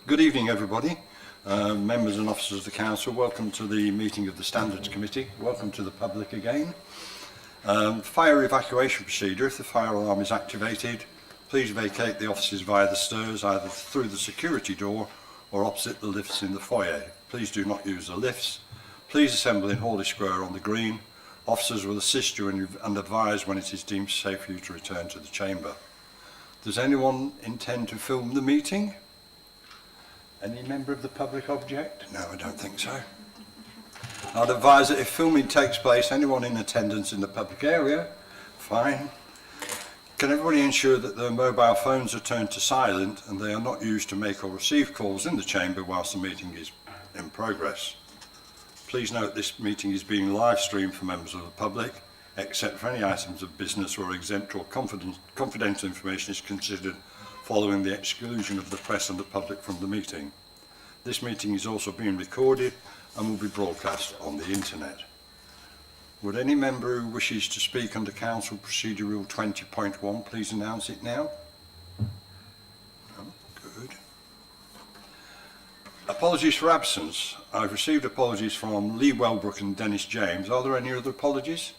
Good evening, everybody. Members and officers of the Council, welcome to the meeting of the Standards Committee. Welcome to the public again. Fire evacuation procedure. If the fire alarm is activated, please vacate the offices via the stairs, either through the security door or opposite the lifts in the foyer. Please do not use the lifts. Please assemble in Hawley Square on the green. Officers will assist you and advise when it is deemed safe for you to return to the chamber. Does anyone intend to film the meeting? Any member of the public object? No, I don't think so. I'd advise that if filming takes place, anyone in attendance in the public area, fine. Can everybody ensure that their mobile phones are turned to silent and they are not used to make or receive calls in the chamber whilst the meeting is in progress? Please note this meeting is being live streamed for members of the public, except for any items of business or exempt or confidential information is considered following the exclusion of the press and the public from the meeting. This meeting is also being recorded and will be broadcast on the internet. Would any member who wishes to speak under Council Procedure Rule 20.1 please announce it now? No? Good. Apologies for absence. I've received apologies from Lee Welbrook and Dennis James. Are there any other apologies?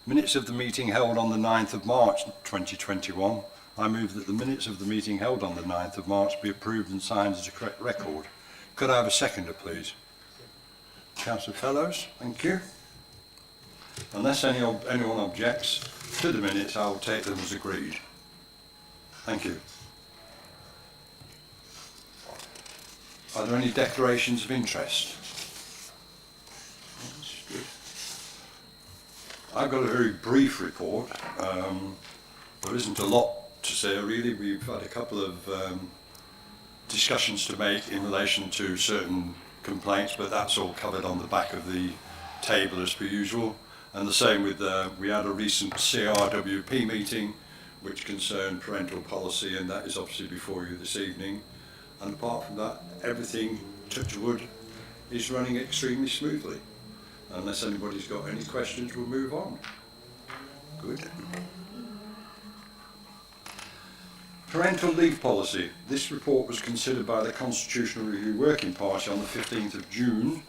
Minutes of the meeting held on the 9th of March 2021. I move that the minutes of the meeting held on the 9th of March be approved and signed as a correct record. Could I have a seconder, please? Councillor Fellows, thank you. Unless anyone objects to the minutes, I will take them as agreed. Thank you. Are there any declarations of interest? I've got a very brief report. There isn't a lot to say really. We've had a couple of discussions to make in relation to certain complaints, but that's all covered on the back of the table as per usual. And the same with, we had a recent CRWP meeting which concerned parental policy, and that is obviously before you this evening. And apart from that, everything, touch wood, is running extremely smoothly. Unless anybody's got any questions, we'll move on. Good. Parental leave policy. This report was considered by the Constitutional Review Working Party on the 15th of June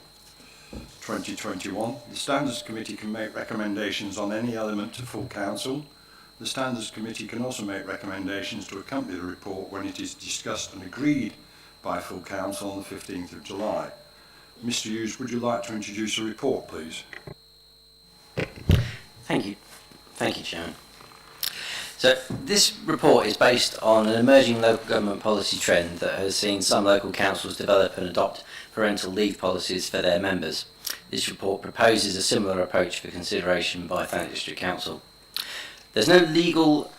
2021. The Standards Committee can make recommendations on any element to full council. The Standards Committee can also make recommendations to accompany the report when it is discussed and agreed by full council on the 15th of July. Mr. Hughes, would you like to introduce a report, please? Thank you, Chairman. So this report is based on an emerging local government policy trend that has seen some local councils develop and adopt parental leave policies for their members. This report proposes a similar approach for consideration by Thanet District Council. There's no legal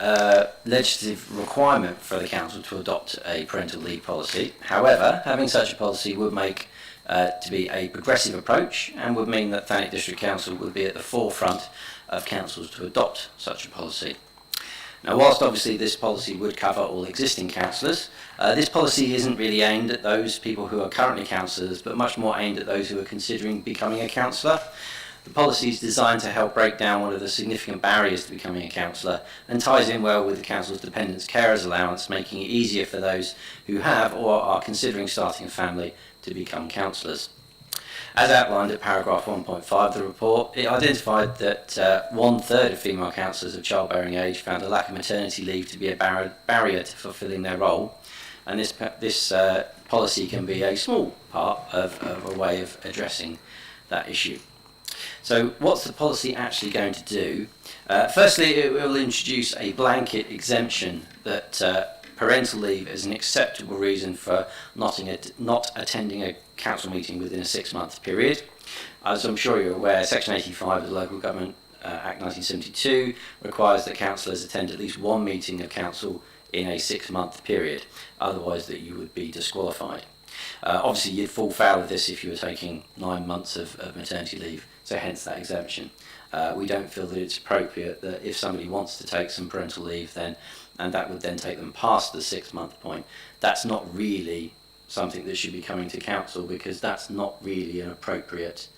legislative requirement for the council to adopt a parental leave policy. However, having such a policy would make to be a progressive approach and would mean that Thanet District Council would be at the forefront of councils to adopt such a policy. Now, whilst obviously this policy would cover all existing councillors, this policy isn't really aimed at those people who are currently councillors, but much more aimed at those who are considering becoming a councillor. The policy is designed to help break down one of the significant barriers to becoming a councillor and ties in well with the council's dependents carers allowance, making it easier for those who have or are considering starting a family to become councillors. As outlined at paragraph 1.5 of the report, it identified that 1/3 of female councillors of childbearing age found a lack of maternity leave to be a barrier to fulfilling their role, and this policy can be a small part of a way of addressing that issue. So what's the policy actually going to do? Firstly, it will introduce a blanket exemption that parental leave is an acceptable reason for not attending a council meeting within a 6-month period. As I'm sure you're aware, Section 85 of the Local Government Act 1972 requires that councillors attend at least one meeting of council in a 6-month period, otherwise that you would be disqualified. Obviously you'd fall foul of this if you were taking 9 months of maternity leave, so hence that exemption. We don't feel that it's appropriate that if somebody wants to take some parental leave then, and that would then take them past the 6-month point, that's not really something that should be coming to council, because that's not really an appropriate,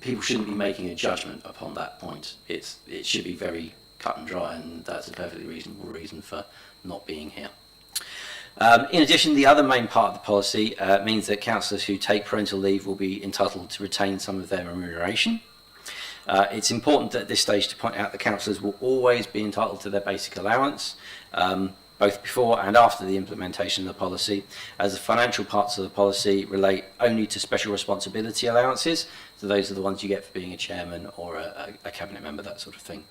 people shouldn't be making a judgment upon that point. It should be very cut and dry, and that's a perfectly reasonable reason for not being here. In addition, the other main part of the policy means that councillors who take parental leave will be entitled to retain some of their remuneration. It's important at this stage to point out that councillors will always be entitled to their basic allowance, both before and after the implementation of the policy, as the financial parts of the policy relate only to special responsibility allowances. So those are the ones you get for being a chairman or a cabinet member, that sort of thing.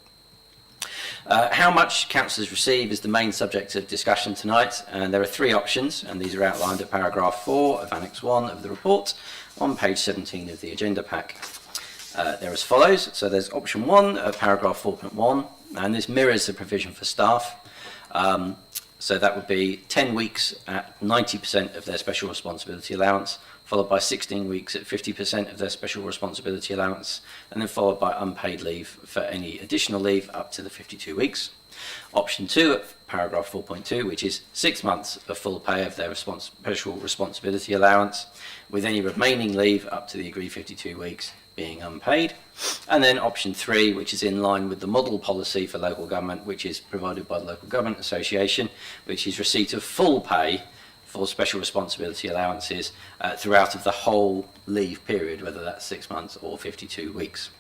How much councillors receive is the main subject of discussion tonight, and there are three options, and these are outlined at paragraph 4 of Annex 1 of the report on page 17 of the agenda pack. They're as follows. So there's option 1 of paragraph 4.1, and this mirrors the provision for staff. So that would be 10 weeks at 90% of their special responsibility allowance, followed by 16 weeks at 50% of their special responsibility allowance, and then followed by unpaid leave for any additional leave up to the 52 weeks. Option 2 at paragraph 4.2, which is 6 months of full pay of their special responsibility allowance, with any remaining leave up to the agreed 52 weeks being unpaid. And then option 3, which is in line with the model policy for local government, which is provided by the Local Government Association, which is receipt of full pay for special responsibility allowances throughout of the whole leave period, whether that's 6 months or 52 weeks.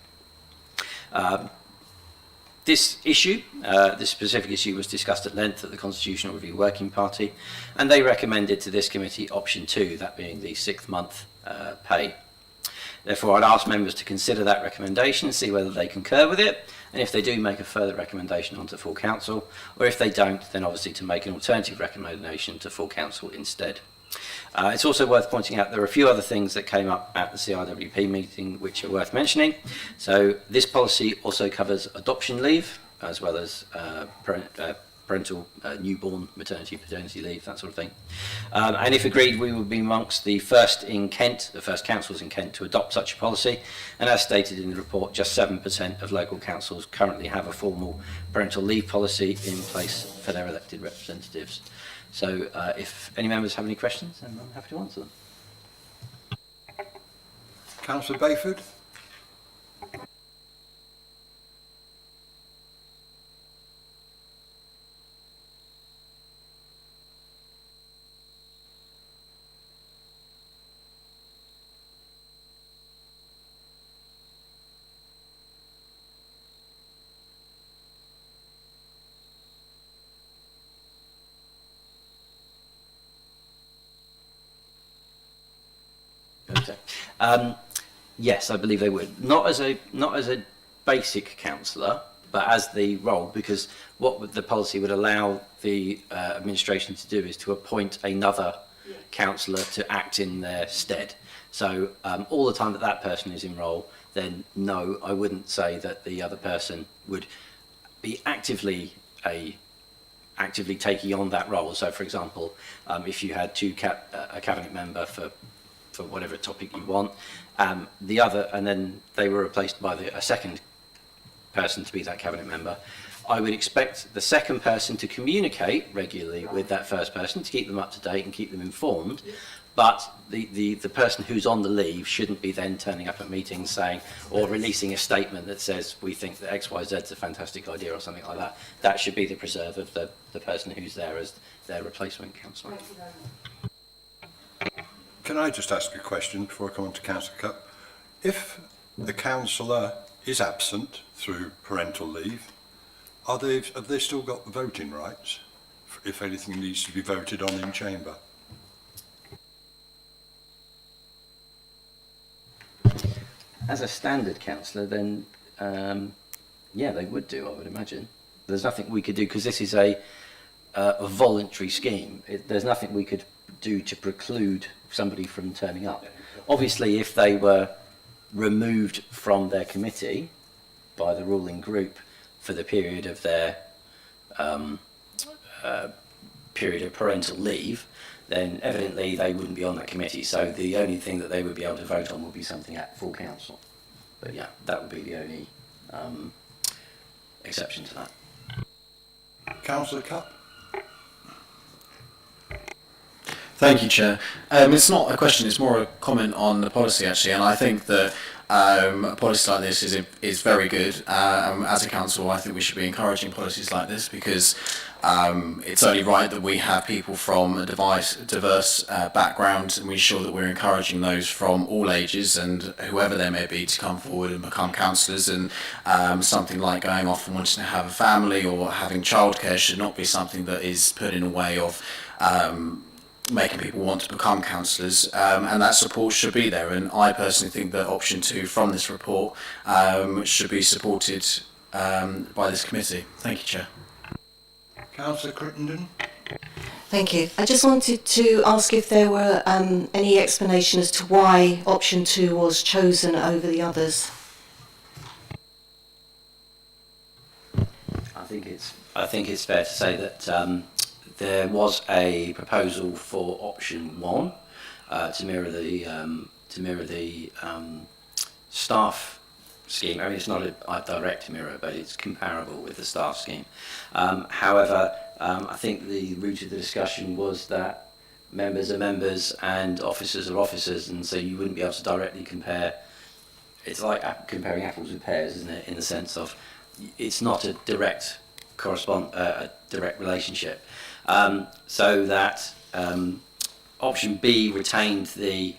This issue, this specific issue, was discussed at length at the Constitutional Review Working Party, and they recommended to this committee option 2, that being the 6th month pay. Therefore, I'd ask members to consider that recommendation and see whether they concur with it, and if they do, make a further recommendation onto full council, or if they don't, then obviously to make an alternative recommendation to full council instead. It's also worth pointing out there are a few other things that came up at the CRWP meeting which are worth mentioning. So this policy also covers adoption leave, as well as parental newborn maternity, paternity leave, that sort of thing. And if agreed, we would be amongst the first in Kent, the first councils in Kent to adopt such a policy. And as stated in the report, just 7% of local councils currently have a formal parental leave policy in place for their elected representatives. So if any members have any questions, then I'm happy to answer them. Councillor Bayford? Okay. Yes, I believe they would. Not as a basic councillor, but as the role, because what the policy would allow the administration to do is to appoint another councillor to act in their stead. So all the time that that person is in role, then no, I wouldn't say that the other person would be actively taking on that role. So, for example, if you had a cabinet member for whatever topic you want, the other, and then they were replaced by a second person to be that cabinet member, I would expect the second person to communicate regularly with that first person to keep them up to date and keep them informed. But the person who's on the leave shouldn't be then turning up at meetings saying, or releasing a statement that says, we think that XYZ is a fantastic idea or something like that. That should be the preserve of the person who's there as their replacement councillor. Can I just ask a question before I come on to Councillor Cupp? If the councillor is absent through parental leave, have they still got voting rights if anything needs to be voted on in chamber? As a standard councillor, then yeah, they would do, I would imagine. There's nothing we could do, because this is a voluntary scheme. There's nothing we could do to preclude somebody from turning up. Obviously, if they were removed from their committee by the ruling group for the period of their period of parental leave, then evidently they wouldn't be on that committee. So the only thing that they would be able to vote on would be something at full council. But yeah, that would be the only exception to that. Councillor Cupp? Thank you, Chair. It's not a question, it's more a comment on the policy, actually, and I think that A policy like this is very good. As a council, I think we should be encouraging policies like this because it's only right that we have people from a diverse background, and we ensure that we're encouraging those from all ages and whoever they may be to come forward and become councillors. And something like going off and wanting to have a family or having childcare should not be something that is put in a way of making people want to become councillors, and that support should be there. And I personally think that option 2 from this report should be supported by this committee. Thank you, Chair. Councillor Crittenden. Thank you. I just wanted to ask if there were any explanation as to why option 2 was chosen over the others. I think it's fair to say that there was a proposal for option 1 to mirror the staff scheme. I mean, it's not a direct mirror, but it's comparable with the staff scheme. However, I think the root of the discussion was that members are members and officers are officers, and so you wouldn't be able to directly compare. It's like comparing apples with pears, isn't it? In the sense of it's not a direct a direct relationship. So that option B retained the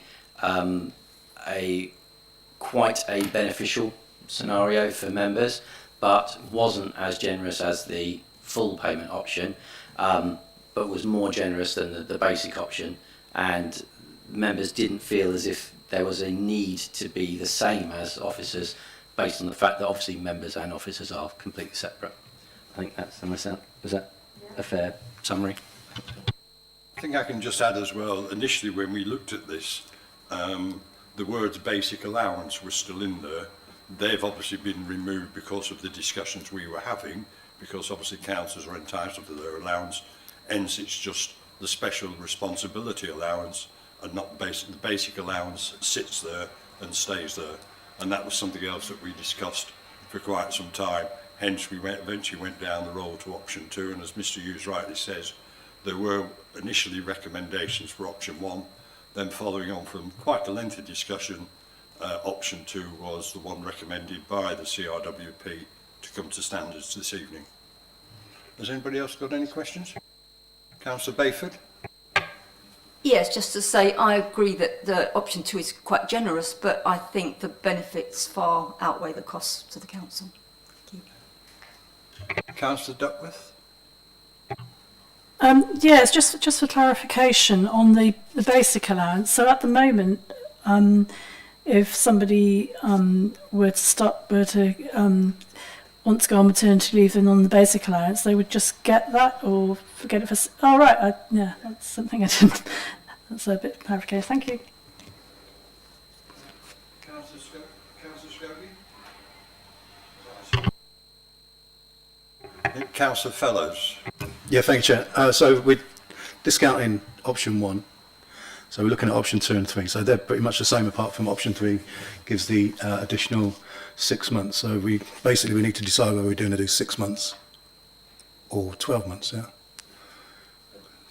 quite a beneficial scenario for members, but wasn't as generous as the full payment option, but was more generous than the basic option, and members didn't feel as if there was a need to be the same as officers, based on the fact that obviously members and officers are completely separate. I think was that a fair summary? I think I can just add as well, initially when we looked at this, the words basic allowance were still in there. They've obviously been removed because of the discussions we were having, because obviously councillors are entitled to their allowance, hence it's just the special responsibility allowance and not basic. The basic allowance sits there and stays there, and that was something else that we discussed for quite some time. Hence we eventually went down the road to option 2, and as Mr Hughes rightly says, there were initially recommendations for option 1, then following on from quite a lengthy discussion, option 2 was the one recommended by the CRWP to come to standards this evening. Has anybody else got any questions? Councillor Bayford? Yes, just to say I agree that the option 2 is quite generous, but I think the benefits far outweigh the costs to the council. Councillor Duckworth? Yes, just for clarification on the basic allowance. So at the moment, if somebody were to want to go on maternity leave and on the basic allowance, they would just get that or forget it for. Oh right, yeah, that's something I didn't. That's a bit of clarification. Thank you. Councillor Fellows. Yeah, thank you, Chair. So we're discounting option 1. So we're looking at option 2 and 3. So they're pretty much the same, apart from option 3 gives the additional 6 months. So we need to decide whether we're going to do 6 months or 12 months. Yeah.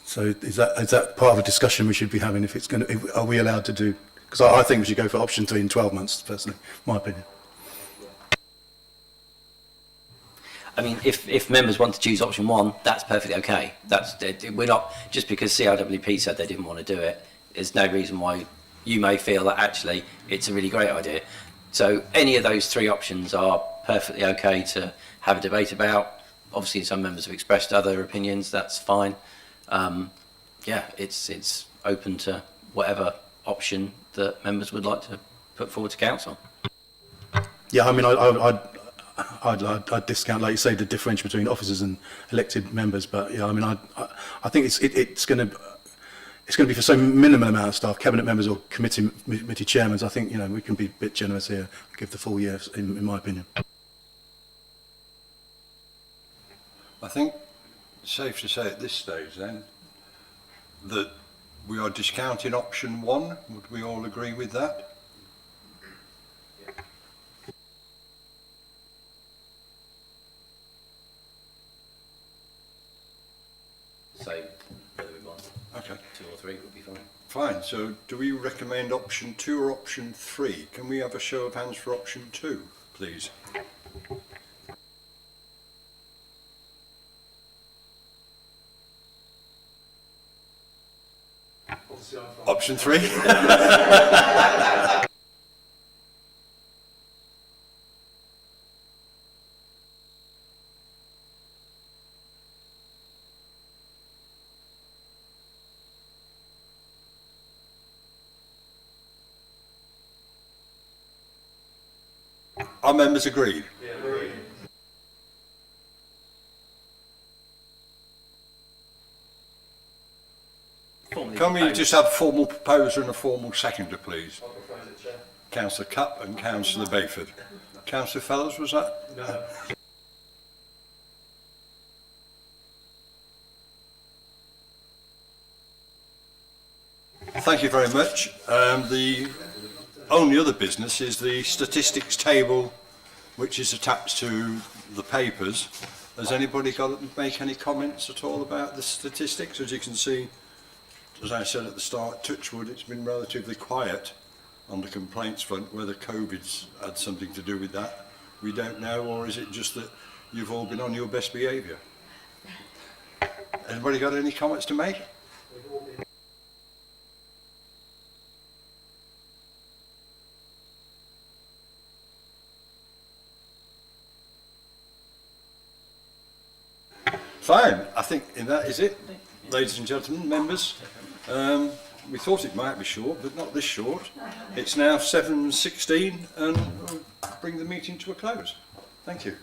So is that part of a discussion we should be having? If it's going to, are we allowed to do? Because I think we should go for option 3 in 12 months. Personally, my opinion. I mean, if members want to choose option 1, that's perfectly okay. We're not, just because CRWP said they didn't want to do it, there's no reason why you may feel that actually it's a really great idea. So any of those 3 options are perfectly okay to have a debate about. Obviously some members have expressed other opinions, that's fine. Yeah, it's open to whatever option that members would like to put forward to council. Yeah, I mean, I'd discount, like you say, the differential between officers and elected members. But yeah, I mean, I think it's going to be for so minimal amount of staff, cabinet members or committee chairmen. I think we can be a bit generous here, give the full year, in my opinion. I think it's safe to say at this stage then that we are discounting option 1. Would we all agree with that? So whether we want Okay. 2 or 3 would be fine. Fine, so do we recommend option 2 or option 3? Can we have a show of hands for option 2, please? Option 3? Are members agreed? Can we just have a formal proposer and a formal seconder, please? Councillor Cupp and Councillor Bayford. Councillor Fellows, was that? No. Thank you very much. The only other business is the statistics table, which is attached to the papers. Has anybody got to make any comments at all about the statistics? As you can see, as I said at the start, touchwood, it's been relatively quiet on the complaints front. Whether COVID's had something to do with that, we don't know, or is it just that you've all been on your best behaviour? Anybody got any comments to make? Fine, I think that is it, ladies and gentlemen, members. We thought it might be short, but not this short. It's now 7:16 and we'll bring the meeting to a close. Thank you.